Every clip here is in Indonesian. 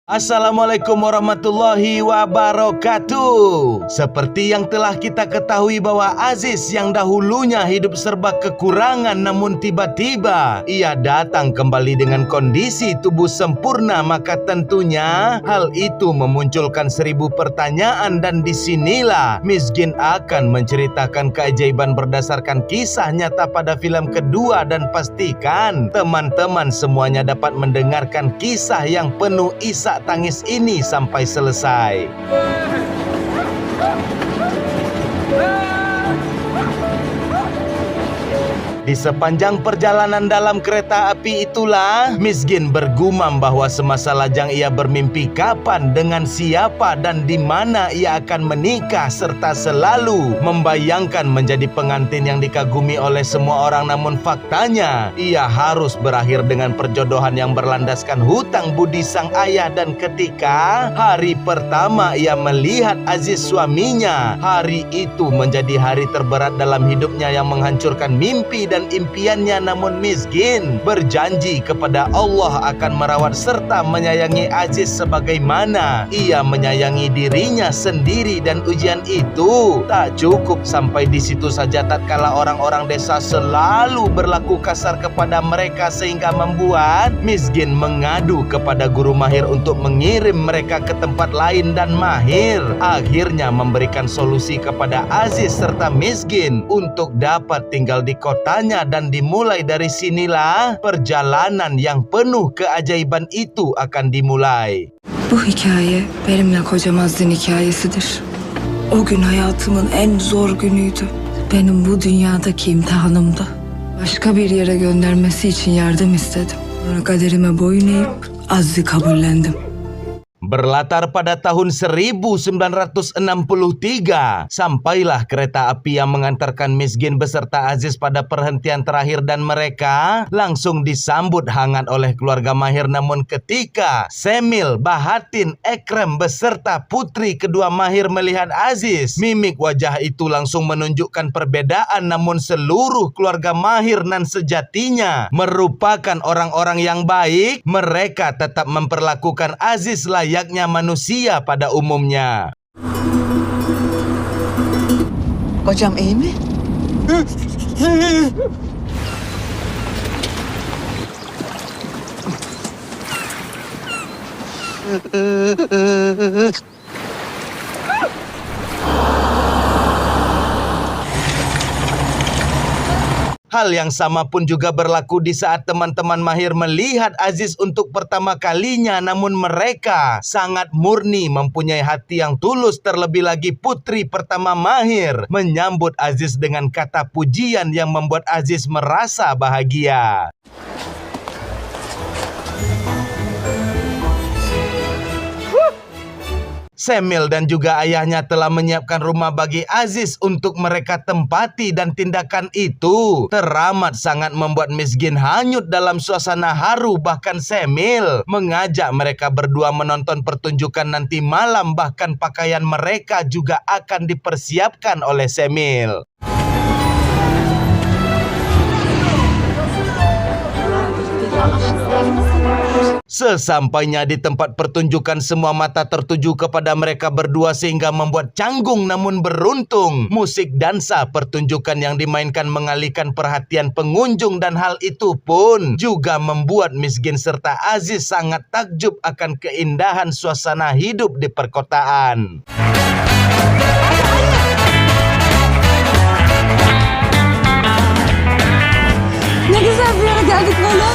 Assalamualaikum warahmatullahi wabarakatuh. Seperti yang telah kita ketahui bahwa Aziz yang dahulunya hidup serba kekurangan, namun tiba-tiba ia datang kembali dengan kondisi tubuh sempurna, maka tentunya hal itu memunculkan 1000 pertanyaan. Dan disinilah Miskin akan menceritakan keajaiban berdasarkan kisah nyata pada film kedua. Dan pastikan teman-teman semuanya dapat mendengarkan kisah yang penuh isak tangis ini sampai selesai. Di sepanjang perjalanan dalam kereta api itulah Miskin bergumam bahwa semasa lajang ia bermimpi kapan, dengan siapa, dan di mana ia akan menikah, serta selalu membayangkan menjadi pengantin yang dikagumi oleh semua orang. Namun faktanya ia harus berakhir dengan perjodohan yang berlandaskan hutang budi sang ayah. Dan ketika hari pertama ia melihat Aziz suaminya, hari itu menjadi hari terberat dalam hidupnya yang menghancurkan mimpi dan impiannya. Namun Miskin berjanji kepada Allah akan merawat serta menyayangi Aziz sebagaimana ia menyayangi dirinya sendiri. Dan ujian itu tak cukup sampai di situ saja. Tatkala orang-orang desa selalu berlaku kasar kepada mereka, sehingga membuat Miskin mengadu kepada guru Mahir untuk mengirim mereka ke tempat lain. Dan Mahir akhirnya memberikan solusi kepada Aziz serta Miskin untuk dapat tinggal di kotanya. Dan dimulai dari sinilah perjalanan yang penuh keajaiban itu akan dimulai. Bu hikaye benimle kocam Aziz'in hikayesidir. O gün hayatımın en zor günüydü. Benim bu dünyadaki imtihanımdı. Başka bir yere göndermesi için yardım istedim. Sonra kaderime boyun eğip Aziz'i kabullendim. Berlatar pada tahun 1963, sampailah kereta api yang mengantarkan Miskin beserta Aziz pada perhentian terakhir, dan mereka langsung disambut hangat oleh keluarga Mahir. Namun ketika Semil, Bahatin, Ekrem beserta putri kedua Mahir melihat Aziz, mimik wajah itu langsung menunjukkan perbedaan. Namun seluruh keluarga Mahir nan sejatinya merupakan orang-orang yang baik, mereka tetap memperlakukan Aziz layaknya manusia pada umumnya. Kocam iyi mi? Hal yang sama pun juga berlaku di saat teman-teman Mahir melihat Aziz untuk pertama kalinya. Namun mereka sangat murni, mempunyai hati yang tulus. Terlebih lagi putri pertama Mahir menyambut Aziz dengan kata pujian yang membuat Aziz merasa bahagia. Semil dan juga ayahnya telah menyiapkan rumah bagi Aziz untuk mereka tempati, dan tindakan itu teramat sangat membuat Miskin hanyut dalam suasana haru. Bahkan Semil mengajak mereka berdua menonton pertunjukan nanti malam, bahkan pakaian mereka juga akan dipersiapkan oleh Semil. Sesampainya di tempat pertunjukan, semua mata tertuju kepada mereka berdua sehingga membuat canggung. Namun beruntung musik dansa pertunjukan yang dimainkan mengalihkan perhatian pengunjung, dan hal itu pun juga membuat Miskin serta Aziz sangat takjub akan keindahan suasana hidup di perkotaan. Ne güzel bir yere geldik böyle.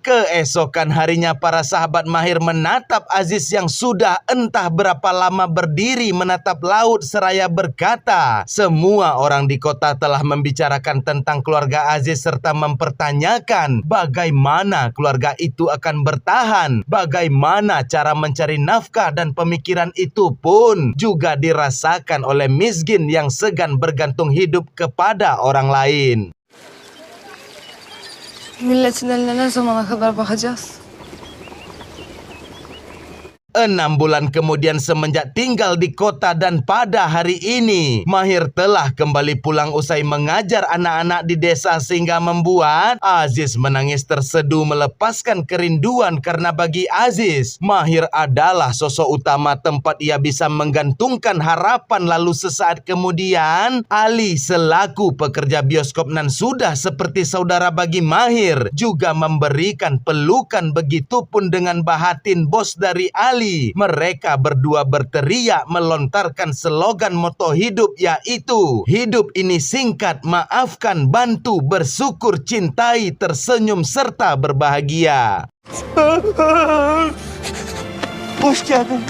Keesokan harinya para sahabat Mahir menatap Aziz yang sudah entah berapa lama berdiri menatap laut seraya berkata, semua orang di kota telah membicarakan tentang keluarga Aziz serta mempertanyakan bagaimana keluarga itu akan bertahan, bagaimana cara mencari nafkah, dan pemikiran itu pun juga dirasakan oleh Miskin yang segan bergantung hidup kepada orang lain. Milletin eline ne zamana kadar bakacağız? 6 bulan kemudian semenjak tinggal di kota dan pada hari ini, Mahir telah kembali pulang usai mengajar anak-anak di desa sehingga membuat Aziz menangis terseduh melepaskan kerinduan karena bagi Aziz, Mahir adalah sosok utama tempat ia bisa menggantungkan harapan. Lalu sesaat kemudian, Ali selaku pekerja bioskop nan sudah seperti saudara bagi Mahir juga memberikan pelukan, begitupun dengan Bahatin, bos dari Ali. Mereka berdua berteriak melontarkan slogan moto hidup, yaitu hidup ini singkat, maafkan, bantu, bersyukur, cintai, tersenyum, serta berbahagia. Hoş geldin.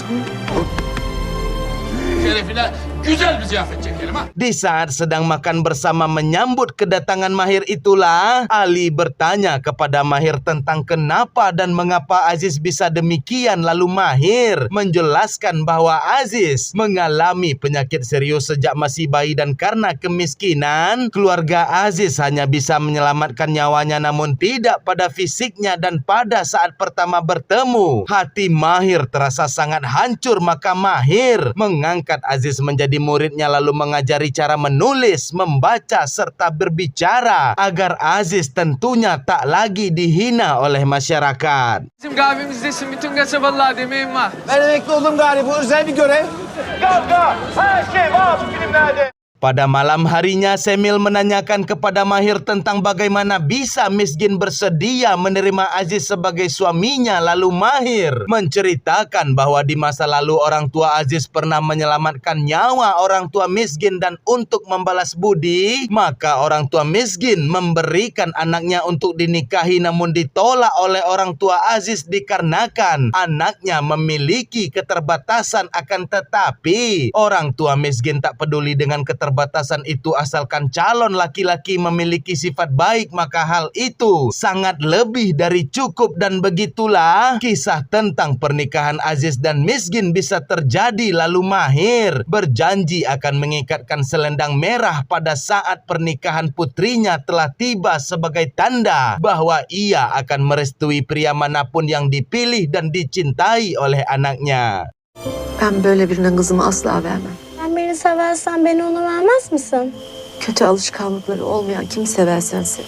Şerefine güzel bir ziyafet çekelim ha. Di saat sedang makan bersama menyambut kedatangan Mahir itulah, Ali bertanya kepada Mahir tentang kenapa dan mengapa Aziz bisa demikian. Lalu Mahir menjelaskan bahwa Aziz mengalami penyakit serius sejak masih bayi dan karena kemiskinan, keluarga Aziz hanya bisa menyelamatkan nyawanya namun tidak pada fisiknya. Dan pada saat pertama bertemu, hati Mahir terasa sangat hancur. Maka Mahir mengangkat Aziz menjadi muridnya lalu mengajari cara menulis, membaca, serta berbicara agar Aziz tentunya tak lagi dihina oleh masyarakat. Bizim kahvemizdesin, bütün kasabalılar demeyin var. Ben emekli oldum galiba. Bu özel bir görev. Kavga, her şey var bu filmlerde. Pada malam harinya, Semil menanyakan kepada Mahir tentang bagaimana bisa Miskin bersedia menerima Aziz sebagai suaminya. Lalu Mahir menceritakan bahwa di masa lalu orang tua Aziz pernah menyelamatkan nyawa orang tua Miskin, dan untuk membalas budi, maka orang tua Miskin memberikan anaknya untuk dinikahi namun ditolak oleh orang tua Aziz dikarenakan anaknya memiliki keterbatasan. Akan tetapi orang tua Miskin tak peduli dengan keterbatasan itu asalkan calon laki-laki memiliki sifat baik, maka hal itu sangat lebih dari cukup. Dan begitulah kisah tentang pernikahan Aziz dan Miskin bisa terjadi. Lalu Mahir berjanji akan mengikatkan selendang merah pada saat pernikahan putrinya telah tiba sebagai tanda bahwa ia akan merestui pria manapun yang dipilih dan dicintai oleh anaknya. Ben böyle birine kızımı asla vermem. Sen beni seversen beni ona vermez misin? Kötü alışkanlıkları olmayan kimi seversen sev.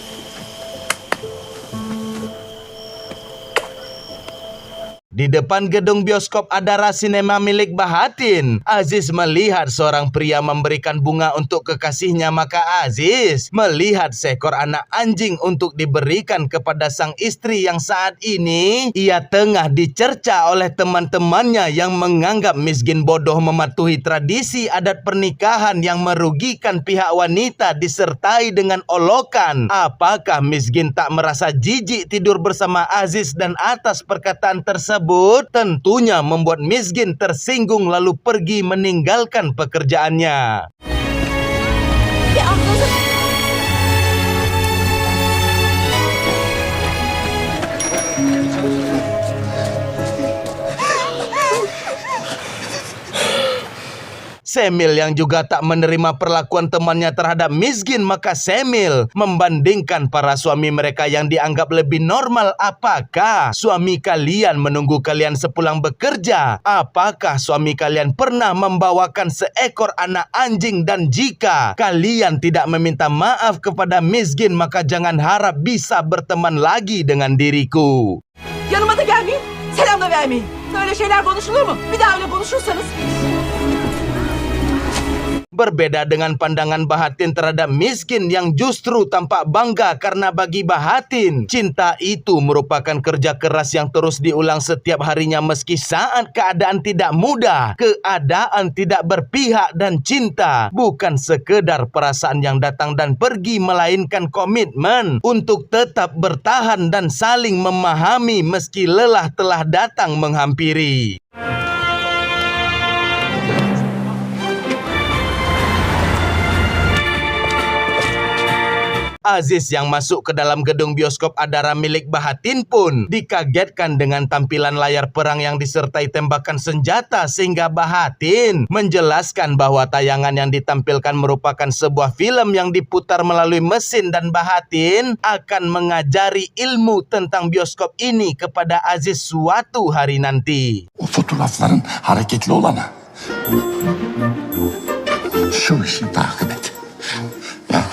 Di depan gedung bioskop Adara Cinema milik Bahatin, Aziz melihat seorang pria memberikan bunga untuk kekasihnya. Maka Aziz melihat seekor anak anjing untuk diberikan kepada sang istri yang saat ini ia tengah dicerca oleh teman-temannya yang menganggap Miskin bodoh mematuhi tradisi adat pernikahan yang merugikan pihak wanita disertai dengan olokan. Apakah Miskin tak merasa jijik tidur bersama Aziz? Dan atas perkataan tersebut tentunya membuat Miskin tersinggung lalu pergi meninggalkan pekerjaannya. Semil yang juga tak menerima perlakuan temannya terhadap Miskin, maka Semil membandingkan para suami mereka yang dianggap lebih normal. Apakah suami kalian menunggu kalian sepulang bekerja? Apakah suami kalian pernah membawakan seekor anak anjing? Dan jika kalian tidak meminta maaf kepada Miskin, maka jangan harap bisa berteman lagi dengan diriku. Yanıma da gelmeyin, selam da vermeyin. Böyle şeyler konuşulur mu? Bir daha öyle konuşursanız... Berbeda dengan pandangan Bahatin terhadap Miskin yang justru tampak bangga karena bagi Bahatin, cinta itu merupakan kerja keras yang terus diulang setiap harinya meski saat keadaan tidak mudah. Keadaan tidak berpihak dan cinta bukan sekedar perasaan yang datang dan pergi, melainkan komitmen untuk tetap bertahan dan saling memahami meski lelah telah datang menghampiri. Aziz yang masuk ke dalam gedung bioskop Adara milik Bahatin pun dikagetkan dengan tampilan layar perang yang disertai tembakan senjata, sehingga Bahatin menjelaskan bahwa tayangan yang ditampilkan merupakan sebuah film yang diputar melalui mesin dan Bahatin akan mengajari ilmu tentang bioskop ini kepada Aziz suatu hari nanti. O fotoğrafların hareketli olanı. Şu işi takip et. Ya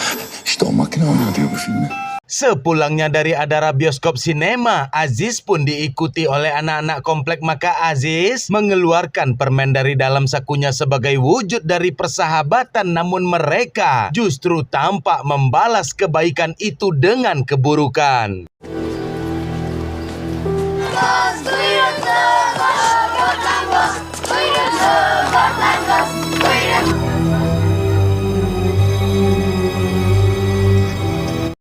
işte o makine oynatıyor bu filmi. Sepulangnya dari Adara bioskop sinema, Aziz pun diikuti oleh anak-anak komplek, maka Aziz mengeluarkan permen dari dalam sakunya sebagai wujud dari persahabatan, namun mereka justru tampak membalas kebaikan itu dengan keburukan.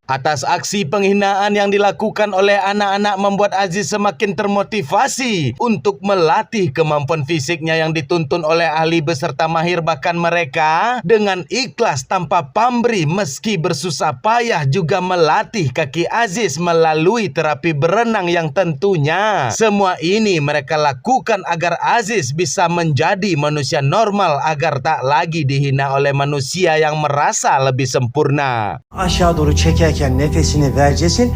Atas aksi penghinaan yang dilakukan oleh anak-anak membuat Aziz semakin termotivasi untuk melatih kemampuan fisiknya yang dituntun oleh ahli beserta mahir. Bahkan mereka dengan ikhlas tanpa pamrih meski bersusah payah juga melatih kaki Aziz melalui terapi berenang yang tentunya semua ini mereka lakukan agar Aziz bisa menjadi manusia normal, agar tak lagi dihina oleh manusia yang merasa lebih sempurna. Aşağı doğru çekerken nefesini vereceksin.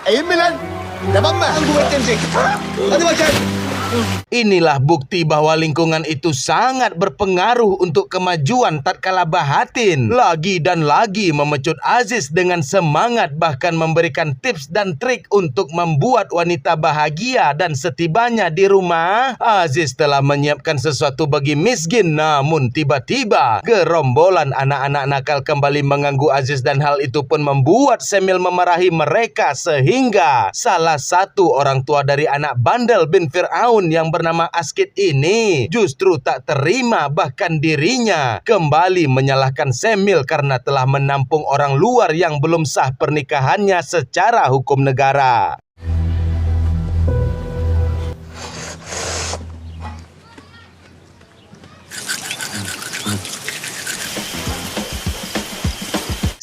Eğilme lan. Devam mı? Kuvvetlenecek. Hadi bakalım. Inilah bukti bahwa lingkungan itu sangat berpengaruh untuk kemajuan tatkala Bahatin lagi dan lagi memecut Aziz dengan semangat, bahkan memberikan tips dan trik untuk membuat wanita bahagia. Dan setibanya di rumah, Aziz telah menyiapkan sesuatu bagi Misgin. Namun tiba-tiba gerombolan anak-anak nakal kembali mengganggu Aziz, dan hal itu pun membuat Semil memarahi mereka, sehingga salah satu orang tua dari anak bandel bin Fir'aun yang bernama Askit ini justru tak terima, bahkan dirinya kembali menyalahkan Semil karena telah menampung orang luar yang belum sah pernikahannya secara hukum negara.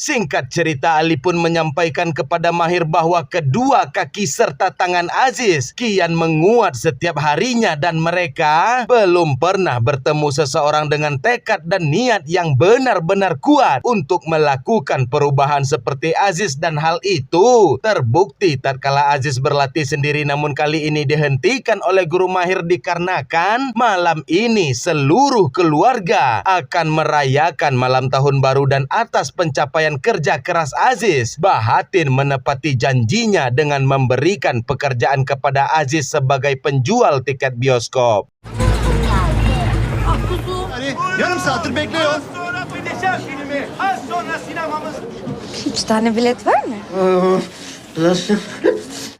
Singkat cerita, Ali pun menyampaikan kepada Mahir bahwa kedua kaki serta tangan Aziz kian menguat setiap harinya, dan mereka belum pernah bertemu seseorang dengan tekad dan niat yang benar-benar kuat untuk melakukan perubahan seperti Aziz. Dan hal itu terbukti tatkala Aziz berlatih sendiri, namun kali ini dihentikan oleh guru Mahir dikarenakan malam ini seluruh keluarga akan merayakan malam tahun baru, dan atas pencapaian kerja keras Aziz, Bahatin menepati janjinya dengan memberikan pekerjaan kepada Aziz sebagai penjual tiket bioskop. Hadi yarım saattir bekliyor. Üç tane bilet var mı?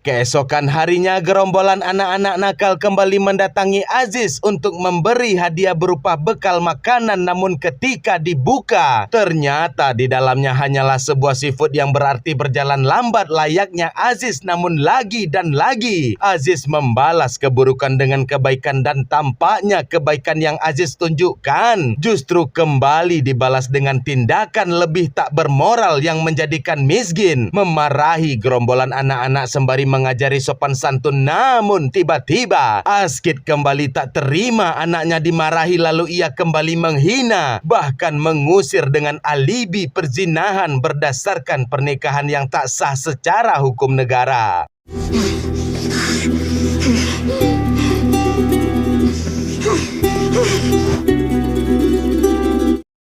Keesokan harinya, gerombolan anak-anak nakal kembali mendatangi Aziz untuk memberi hadiah berupa bekal makanan. Namun ketika dibuka, ternyata di dalamnya hanyalah sebuah seafood yang berarti berjalan lambat layaknya Aziz. Namun lagi dan lagi Aziz membalas keburukan dengan kebaikan, dan tampaknya kebaikan yang Aziz tunjukkan justru kembali dibalas dengan tindakan lebih tak bermoral yang menjadikan Misgin memarahi gerombolan anak-anak sembari mengajari sopan santun. Namun tiba-tiba Askit kembali tak terima anaknya dimarahi, lalu ia kembali menghina, bahkan mengusir dengan alibi perzinahan berdasarkan pernikahan yang tak sah secara hukum negara.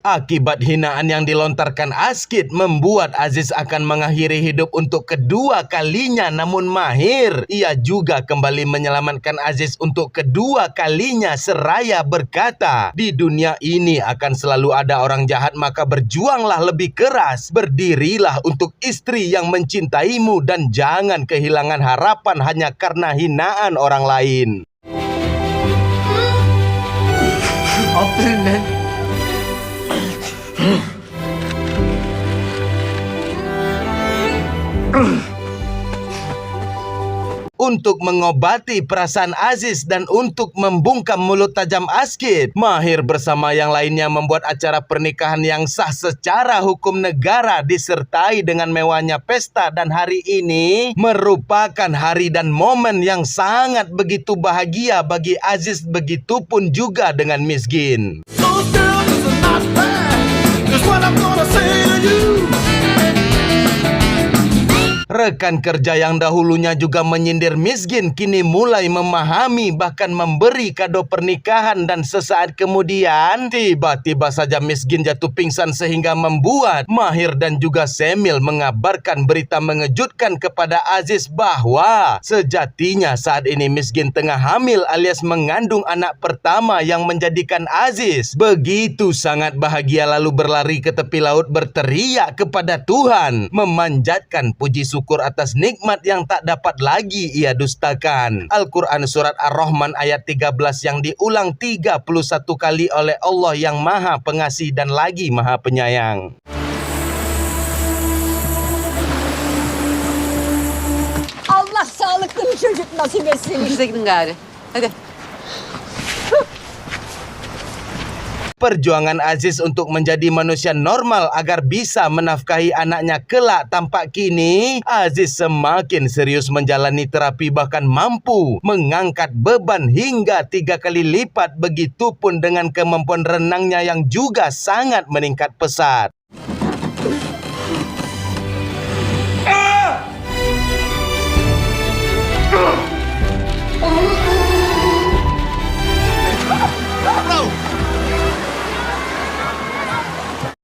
Akibat hinaan yang dilontarkan Askit membuat Aziz akan mengakhiri hidup untuk kedua kalinya. Namun Mahir, ia juga kembali menyelamatkan Aziz untuk kedua kalinya seraya berkata, di dunia ini akan selalu ada orang jahat, maka berjuanglah lebih keras, berdirilah untuk istri yang mencintaimu, dan jangan kehilangan harapan hanya karena hinaan orang lain. Aferin lan. Untuk mengobati perasaan Aziz dan untuk membungkam mulut tajam Askit, Mahir bersama yang lainnya membuat acara pernikahan yang sah secara hukum negara disertai dengan mewahnya pesta, dan hari ini merupakan hari dan momen yang sangat begitu bahagia bagi Aziz, begitupun juga dengan Miskin. Rekan kerja yang dahulunya juga menyindir Miskin kini mulai memahami bahkan memberi kado pernikahan, dan sesaat kemudian tiba-tiba saja Miskin jatuh pingsan sehingga membuat Mahir dan juga Semil mengabarkan berita mengejutkan kepada Aziz bahwa sejatinya saat ini Miskin tengah hamil alias mengandung anak pertama yang menjadikan Aziz begitu sangat bahagia, lalu berlari ke tepi laut berteriak kepada Tuhan, memanjatkan puji syukur atas nikmat yang tak dapat lagi ia dustakan. Al-Quran Surat Ar-Rahman ayat 13 yang diulang 31 kali oleh Allah yang Maha Pengasih dan lagi Maha Penyayang. Allah sağlıklı bir çocuk nasip etsin. İşte gidin gari. Hadi. Perjuangan Aziz untuk menjadi manusia normal agar bisa menafkahi anaknya kelak tampak kini Aziz semakin serius menjalani terapi, bahkan mampu mengangkat beban hingga 3 kali lipat, begitupun dengan kemampuan renangnya yang juga sangat meningkat pesat.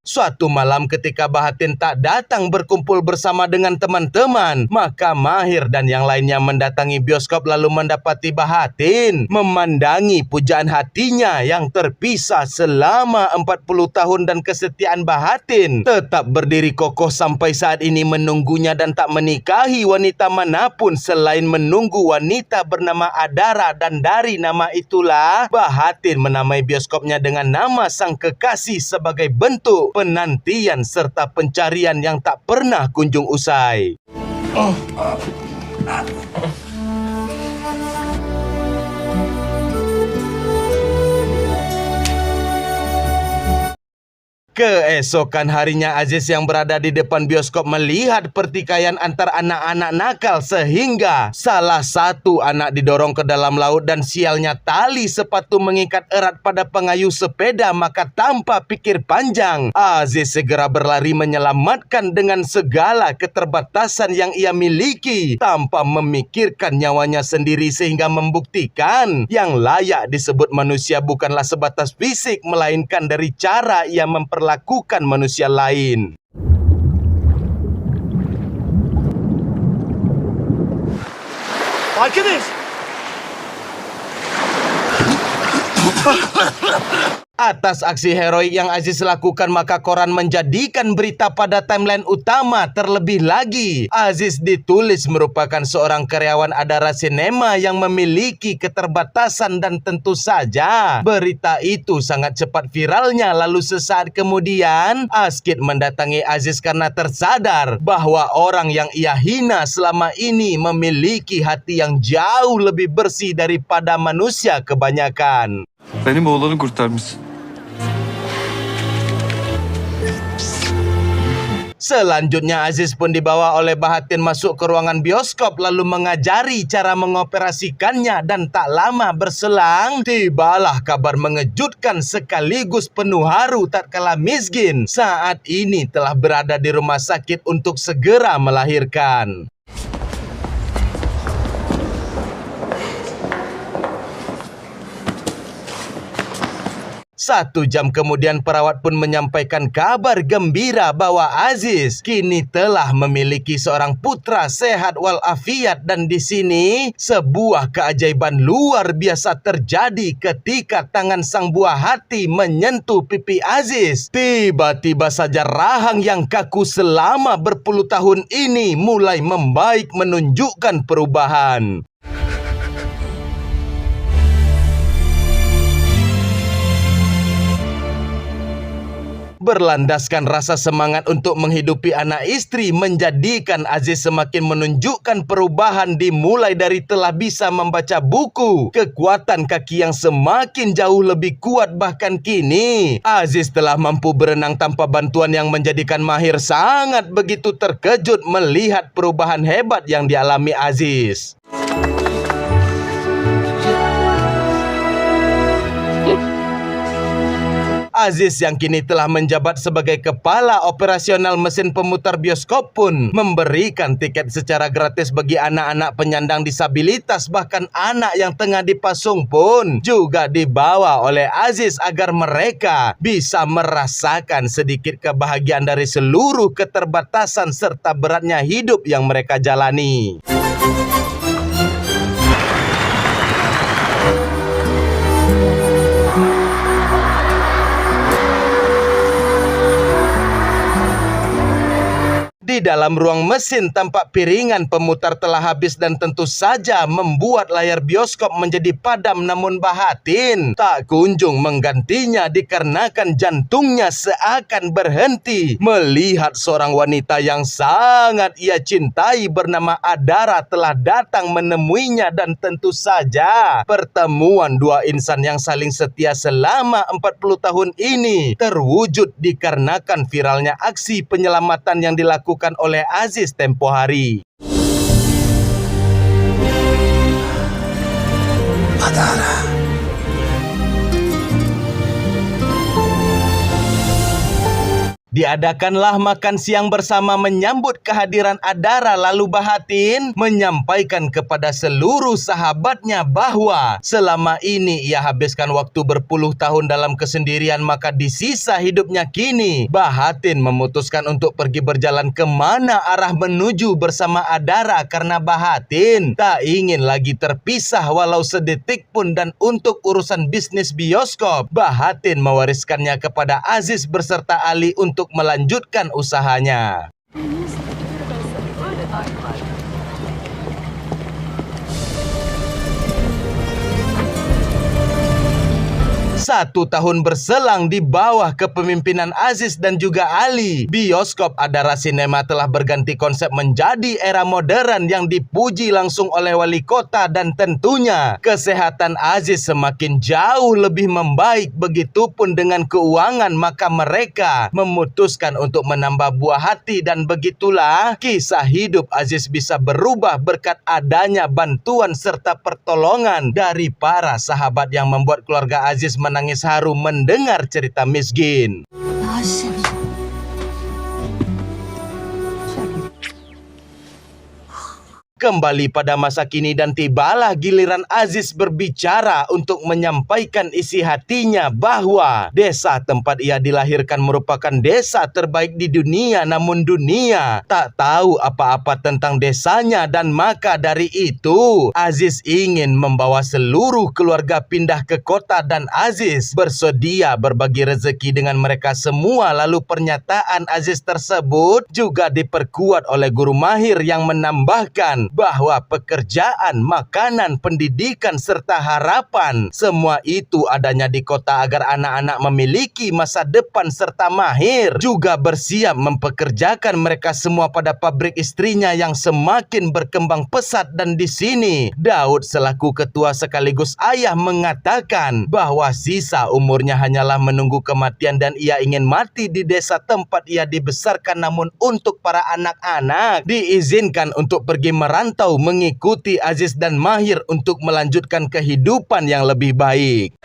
Suatu malam ketika Bahatin tak datang berkumpul bersama dengan teman-teman, maka Mahir dan yang lainnya mendatangi bioskop lalu mendapati Bahatin memandangi pujaan hatinya yang terpisah selama 40 tahun, dan kesetiaan Bahatin tetap berdiri kokoh sampai saat ini menunggunya dan tak menikahi wanita manapun selain menunggu wanita bernama Adara, dan dari nama itulah Bahatin menamai bioskopnya dengan nama sang kekasih sebagai bentuk penantian serta pencarian yang tak pernah kunjung usai. Keesokan harinya Aziz yang berada di depan bioskop melihat pertikaian antar anak-anak nakal sehingga salah satu anak didorong ke dalam laut, dan sialnya tali sepatu mengikat erat pada pengayuh sepeda. Maka tanpa pikir panjang Aziz segera berlari menyelamatkan dengan segala keterbatasan yang ia miliki tanpa memikirkan nyawanya sendiri, sehingga membuktikan yang layak disebut manusia bukanlah sebatas fisik melainkan dari cara ia memperlakukan manusia lain. Arkadaş! Atas aksi heroik yang Aziz lakukan, maka koran menjadikan berita pada timeline utama. Terlebih lagi, Aziz ditulis merupakan seorang karyawan Adara Cinema yang memiliki keterbatasan, dan tentu saja berita itu sangat cepat viralnya. Lalu sesaat kemudian Askit mendatangi Aziz karena tersadar bahwa orang yang ia hina selama ini memiliki hati yang jauh lebih bersih daripada manusia kebanyakan. Benim oğlanı kurtarmışsın. Selanjutnya Aziz pun dibawa oleh Bahatin masuk ke ruangan bioskop lalu mengajari cara mengoperasikannya, dan tak lama berselang tibalah kabar mengejutkan sekaligus penuh haru tatkala Miskin saat ini telah berada di rumah sakit untuk segera melahirkan. 1 jam kemudian perawat pun menyampaikan kabar gembira bahwa Aziz kini telah memiliki seorang putra sehat walafiat, dan di sini sebuah keajaiban luar biasa terjadi ketika tangan sang buah hati menyentuh pipi Aziz. Tiba-tiba saja rahang yang kaku selama berpuluh tahun ini mulai membaik menunjukkan perubahan. Berlandaskan rasa semangat untuk menghidupi anak istri menjadikan Aziz semakin menunjukkan perubahan dimulai dari telah bisa membaca buku, kekuatan kaki yang semakin jauh lebih kuat, bahkan kini Aziz telah mampu berenang tanpa bantuan yang menjadikan Mahir sangat begitu terkejut melihat perubahan hebat yang dialami Aziz. Aziz yang kini telah menjabat sebagai kepala operasional mesin pemutar bioskop pun memberikan tiket secara gratis bagi anak-anak penyandang disabilitas, bahkan anak yang tengah dipasung pun juga dibawa oleh Aziz agar mereka bisa merasakan sedikit kebahagiaan dari seluruh keterbatasan serta beratnya hidup yang mereka jalani. Di dalam ruang mesin tampak piringan pemutar telah habis dan tentu saja membuat layar bioskop menjadi padam, namun bahatin tak kunjung menggantinya dikarenakan jantungnya seakan berhenti melihat seorang wanita yang sangat ia cintai bernama Adara telah datang menemuinya, dan tentu saja pertemuan dua insan yang saling setia selama 40 tahun ini terwujud dikarenakan viralnya aksi penyelamatan yang dilakukan oleh Aziz tempo hari. Adara. Diadakanlah makan siang bersama menyambut kehadiran Adara, lalu bahatin menyampaikan kepada seluruh sahabatnya bahwa selama ini ia habiskan waktu berpuluh tahun dalam kesendirian, maka di sisa hidupnya kini bahatin memutuskan untuk pergi berjalan kemana arah menuju bersama Adara karena bahatin tak ingin lagi terpisah walau sedetik pun, dan untuk urusan bisnis bioskop bahatin mewariskannya kepada Aziz beserta Ali untuk melanjutkan usahanya. Satu tahun berselang di bawah kepemimpinan Aziz dan juga Ali, bioskop Adara Cinema telah berganti konsep menjadi era modern yang dipuji langsung oleh wali kota, dan tentunya kesehatan Aziz semakin jauh lebih membaik. Begitupun dengan keuangan, maka mereka memutuskan untuk menambah buah hati, dan begitulah kisah hidup Aziz bisa berubah berkat adanya bantuan serta pertolongan dari para sahabat yang membuat keluarga Aziz menangis haru mendengar cerita Miskin. Kembali pada masa kini dan tibalah giliran Aziz berbicara untuk menyampaikan isi hatinya bahwa desa tempat ia dilahirkan merupakan desa terbaik di dunia, namun dunia tak tahu apa-apa tentang desanya, dan maka dari itu Aziz ingin membawa seluruh keluarga pindah ke kota dan Aziz bersedia berbagi rezeki dengan mereka semua. Lalu pernyataan Aziz tersebut juga diperkuat oleh guru Mahir yang menambahkan bahwa pekerjaan, makanan, pendidikan, serta harapan semua itu adanya di kota agar anak-anak memiliki masa depan, serta Mahir juga bersiap mempekerjakan mereka semua pada pabrik istrinya yang semakin berkembang pesat. Dan di sini Daud selaku ketua sekaligus ayah mengatakan bahwa sisa umurnya hanyalah menunggu kematian dan ia ingin mati di desa tempat ia dibesarkan, namun untuk para anak-anak diizinkan untuk pergi merantau mengikuti Aziz dan Mahir untuk melanjutkan kehidupan yang lebih baik.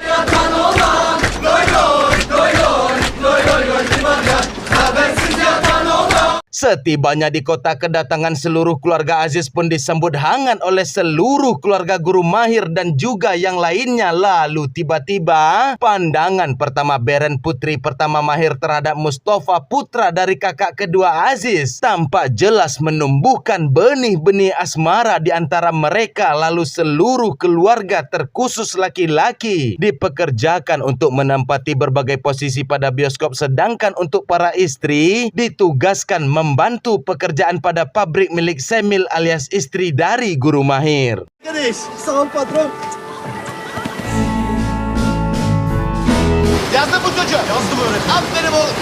Setibanya di kota, kedatangan seluruh keluarga Aziz pun disambut hangat oleh seluruh keluarga guru Mahir dan juga yang lainnya. Lalu tiba-tiba pandangan pertama Beren putri pertama Mahir terhadap Mustafa putra dari kakak kedua Aziz tampak jelas menumbuhkan benih-benih asmara di antara mereka. Lalu seluruh keluarga terkhusus laki-laki dipekerjakan untuk menempati berbagai posisi pada bioskop, sedangkan untuk para istri ditugaskan membantu pekerjaan pada pabrik milik Semil alias istri dari guru Mahir. Sağ ol patron. Yazdın mı çocuğa? Yazdım öğretmenim. Aferin oğlum.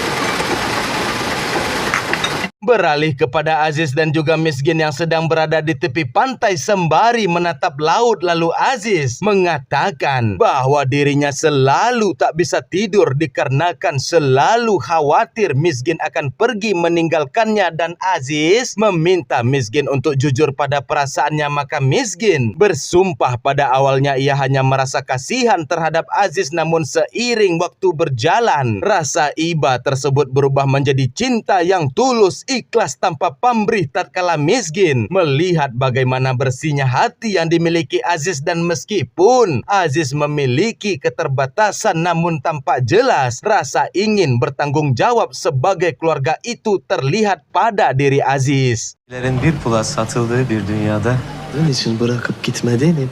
Beralih kepada Aziz dan juga Miskin yang sedang berada di tepi pantai sembari menatap laut, lalu Aziz mengatakan bahwa dirinya selalu tak bisa tidur dikarenakan selalu khawatir Miskin akan pergi meninggalkannya, dan Aziz meminta Miskin untuk jujur pada perasaannya. Maka Miskin bersumpah pada awalnya ia hanya merasa kasihan terhadap Aziz, namun seiring waktu berjalan rasa iba tersebut berubah menjadi cinta yang tulus, ikhlas tanpa pamrih tatkala Miskin melihat bagaimana bersihnya hati yang dimiliki Aziz. Dan meskipun Aziz memiliki keterbatasan, namun tampak jelas rasa ingin bertanggung jawab sebagai keluarga itu terlihat pada diri Aziz. Bir pula satıldığı bir dünyada bunun için bırakıp gitmedenim.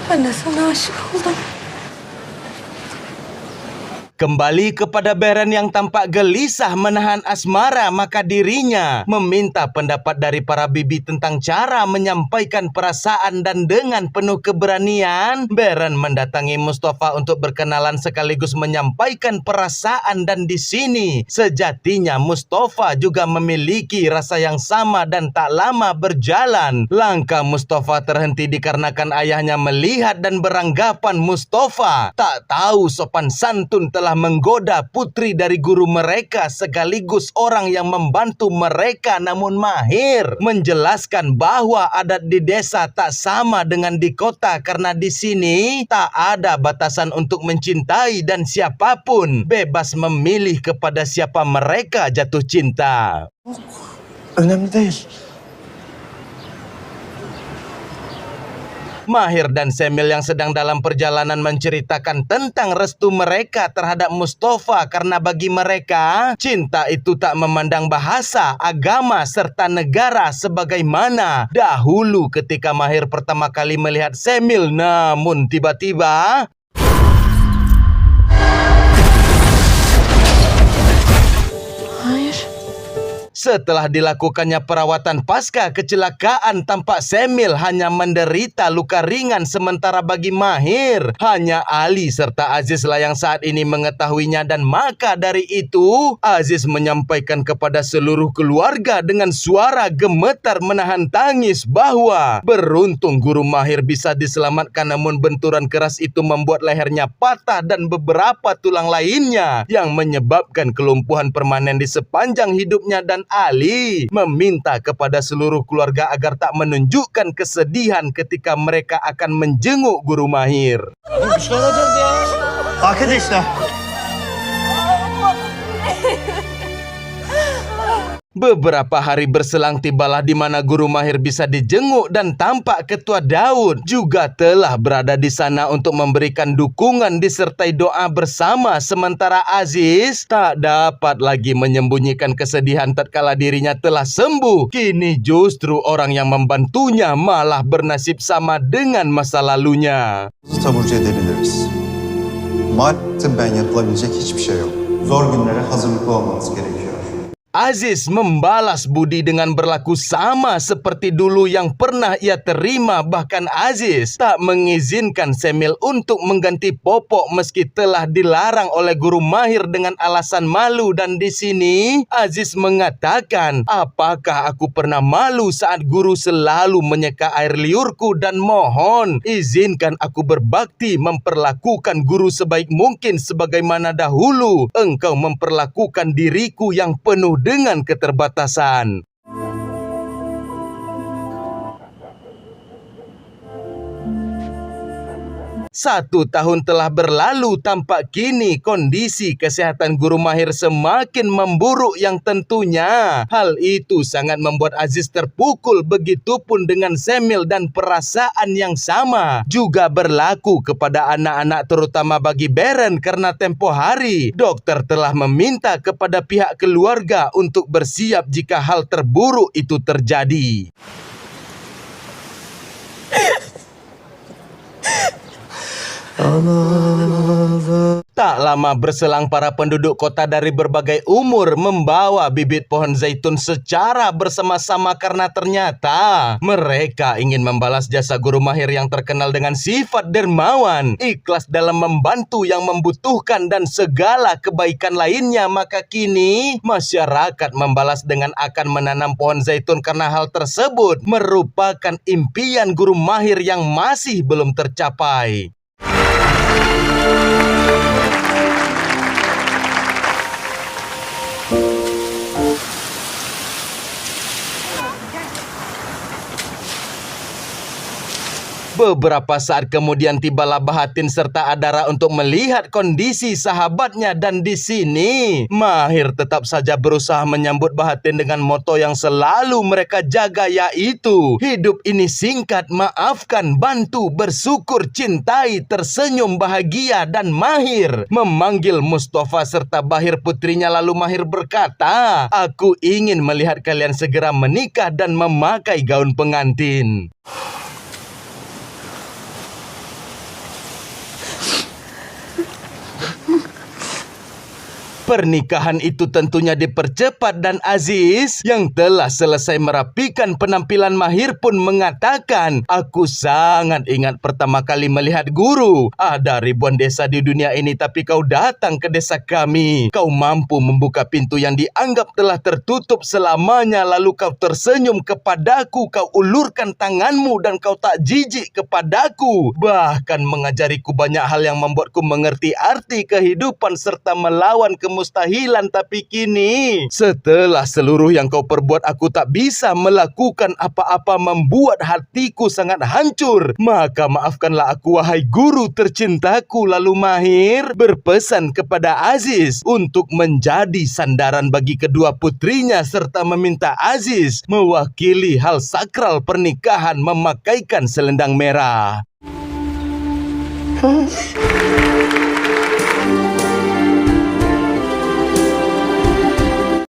Ben de sana aşık oldum. Kembali kepada Beren yang tampak gelisah menahan asmara, maka dirinya meminta pendapat dari para bibi tentang cara menyampaikan perasaan, dan dengan penuh keberanian Beren mendatangi Mustafa untuk berkenalan sekaligus menyampaikan perasaan. Dan di sini sejatinya Mustafa juga memiliki rasa yang sama, dan tak lama berjalan langkah Mustafa terhenti dikarenakan ayahnya melihat dan beranggapan Mustafa tak tahu sopan santun telah menggoda putri dari guru mereka sekaligus orang yang membantu mereka. Namun Mahir menjelaskan bahwa adat di desa tak sama dengan di kota, karena di sini tak ada batasan untuk mencintai dan siapapun bebas memilih kepada siapa mereka jatuh cinta. Önemli değil. Mahir dan Semil yang sedang dalam perjalanan menceritakan tentang restu mereka terhadap Mustafa, karena bagi mereka cinta itu tak memandang bahasa, agama serta negara sebagaimana dahulu ketika Mahir pertama kali melihat Semil. Namun tiba-tiba setelah dilakukannya perawatan pasca kecelakaan, tampak Semil hanya menderita luka ringan, sementara bagi Mahir hanya Ali serta Aziz lah yang saat ini mengetahuinya. Dan maka dari itu Aziz menyampaikan kepada seluruh keluarga dengan suara gemetar menahan tangis bahwa beruntung guru Mahir bisa diselamatkan, namun benturan keras itu membuat lehernya patah dan beberapa tulang lainnya yang menyebabkan kelumpuhan permanen di sepanjang hidupnya. Dan Ali meminta kepada seluruh keluarga agar tak menunjukkan kesedihan ketika mereka akan menjenguk guru Mahir. Güçlü olacağız ya. Arkadaşlar. Beberapa hari berselang tibalah di mana guru Mahir bisa dijenguk, dan tampak Ketua Daud juga telah berada di sana untuk memberikan dukungan disertai doa bersama. Sementara Aziz tak dapat lagi menyembunyikan kesedihan tatkala dirinya telah sembuh. Kini justru orang yang membantunya malah bernasib sama dengan masa lalunya. Taburcu edebiliriz. Maalesef ben yapılabilecek hiçbir şey yok. Zor günlere hazırlıklı olmanız gerekiyor. Aziz membalas budi dengan berlaku sama seperti dulu yang pernah ia terima. Bahkan Aziz tak mengizinkan Semil untuk mengganti popok meski telah dilarang oleh guru Mahir dengan alasan malu. Dan di sini Aziz mengatakan, apakah aku pernah malu saat guru selalu menyeka air liurku, dan mohon izinkan aku berbakti memperlakukan guru sebaik mungkin sebagaimana dahulu engkau memperlakukan diriku yang penuh dengan keterbatasan. 1 tahun telah berlalu, tampak kini kondisi kesehatan guru Mahir semakin memburuk yang tentunya hal itu sangat membuat Aziz terpukul. Begitupun dengan Semil, dan perasaan yang sama juga berlaku kepada anak-anak, terutama bagi Beren, karena tempo hari dokter telah meminta kepada pihak keluarga untuk bersiap jika hal terburuk itu terjadi. Tak lama berselang para penduduk kota dari berbagai umur membawa bibit pohon zaitun secara bersama-sama karena ternyata mereka ingin membalas jasa guru mahir yang terkenal dengan sifat dermawan, ikhlas dalam membantu yang membutuhkan dan segala kebaikan lainnya. Maka kini masyarakat membalas dengan akan menanam pohon zaitun karena hal tersebut merupakan impian guru mahir yang masih belum tercapai. Beberapa saat kemudian tibalah Bahatin serta Adara untuk melihat kondisi sahabatnya, dan di sini Mahir tetap saja berusaha menyambut Bahatin dengan moto yang selalu mereka jaga, yaitu hidup ini singkat, maafkan, bantu, bersyukur, cintai, tersenyum, bahagia. Dan Mahir memanggil Mustafa serta Bahir putrinya, lalu Mahir berkata, aku ingin melihat kalian segera menikah dan memakai gaun pengantin. Pernikahan itu tentunya dipercepat dan Aziz yang telah selesai merapikan penampilan Mahir pun mengatakan, aku sangat ingat pertama kali melihat guru. Ada ribuan desa di dunia ini tapi kau datang ke desa kami. Kau mampu membuka pintu yang dianggap telah tertutup selamanya. Lalu kau tersenyum kepadaku, kau ulurkan tanganmu dan kau tak jijik kepadaku. Bahkan mengajariku banyak hal yang membuatku mengerti arti kehidupan serta melawan kemustahilan. Tapi kini setelah seluruh yang kau perbuat, aku tak bisa melakukan apa-apa, membuat hatiku sangat hancur. Maka maafkanlah aku wahai guru tercintaku. Lalu Mahir berpesan kepada Aziz untuk menjadi sandaran bagi kedua putrinya serta meminta Aziz mewakili hal sakral pernikahan memakaikan selendang merah.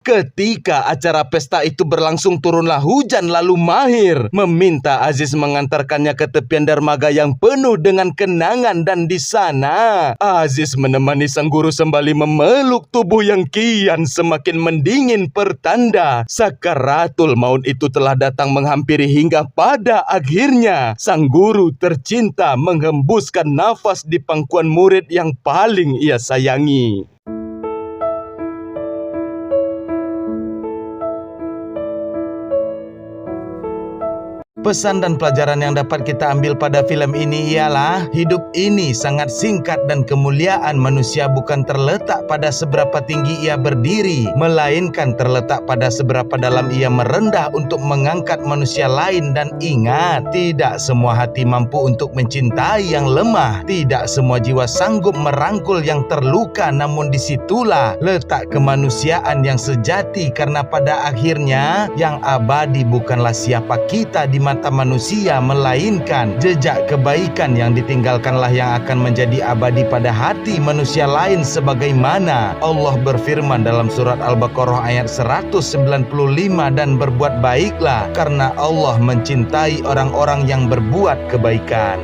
Ketika acara pesta itu berlangsung, turunlah hujan, lalu Mahir meminta Aziz mengantarkannya ke tepian dermaga yang penuh dengan kenangan, dan di sana Aziz menemani sang guru sembali memeluk tubuh yang kian semakin mendingin, pertanda sakaratul maut itu telah datang menghampiri. Hingga pada akhirnya sang guru tercinta menghembuskan nafas di pangkuan murid yang paling ia sayangi. Pesan dan pelajaran yang dapat kita ambil pada film ini ialah hidup ini sangat singkat dan kemuliaan manusia bukan terletak pada seberapa tinggi ia berdiri, melainkan terletak pada seberapa dalam ia merendah untuk mengangkat manusia lain. Dan ingat, tidak semua hati mampu untuk mencintai yang lemah, tidak semua jiwa sanggup merangkul yang terluka. Namun disitulah letak kemanusiaan yang sejati, karena pada akhirnya yang abadi bukanlah siapa kita di mata manusia, melainkan jejak kebaikan yang ditinggalkanlah yang akan menjadi abadi pada hati manusia lain. Sebagaimana Allah berfirman dalam surat Al-Baqarah ayat 195, dan berbuat baiklah karena Allah mencintai orang-orang yang berbuat kebaikan.